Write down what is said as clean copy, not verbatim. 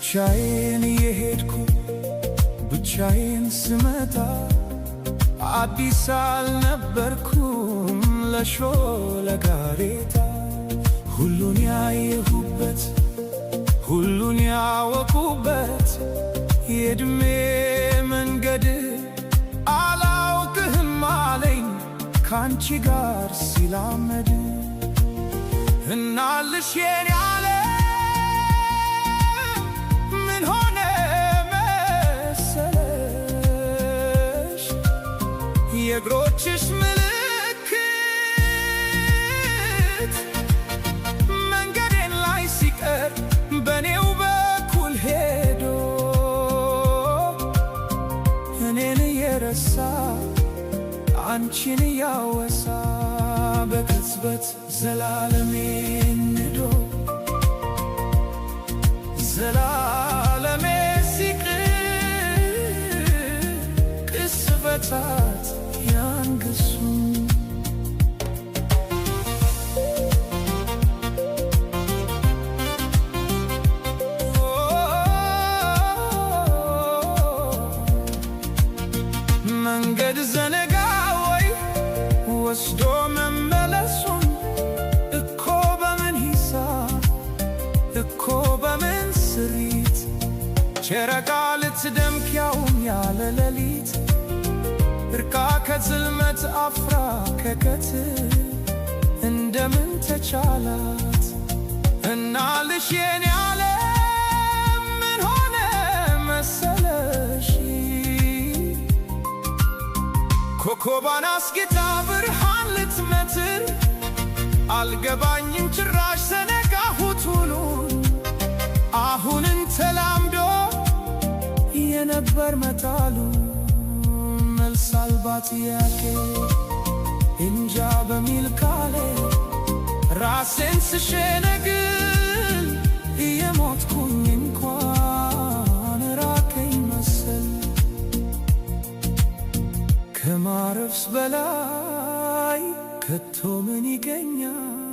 ብቻዬን የሄድኩ ብቻዬን ስመጣ አዲስ አልነበርኩም ለሾለ ጋሬታ። ሁሉን ያየሁበት ሁሉን ያወቁበት የዕድሜ መንገድ አላውቅህም አለኝ ካንቺ ጋር ሲላመድ። እናልሽ የኔ ዓለም ምን ሆነ መሰለሽ የእግሮችሽ ምልክት መንገዴን ላይ ሲቀር በኔው በኩል ሄዶ እኔን እየረሳ አንቺን እያወሳ በቅጽበት ዘላለሜን ንዶ ዘላለሜ ሲቅር ቅስፈታት ያንግሱ። መንገድ ዘነጋ ወይ ወስዶ መመለሱን እኮ በምን ሂሳብ እኮ በምን ስሪት ጨረቃ ልትደምቅ ያውም ያለ ሌሊት እርቃ ከጽልመት አፍራ ከቀትር እንደምን ተቻላት? እናልሽ የኔ ዓለም ምን ሆነ መሰለሽ ኮከቧን አስጌጣ ብርሃን ልትመትር አልገባኝም ጭራሽ ዘነጋሁት ውሉን። አሁንን ተላምዶ የነበር መጣሉ መልስ አልባ ጥያቄ እንጃ በሚል ቃሌ ራሴን ስሸነግል እየሞትኩኝ እንኳን ራቀኝ መሰል። ከማረፍስ በላይ ከቶ ምን ይገኛል?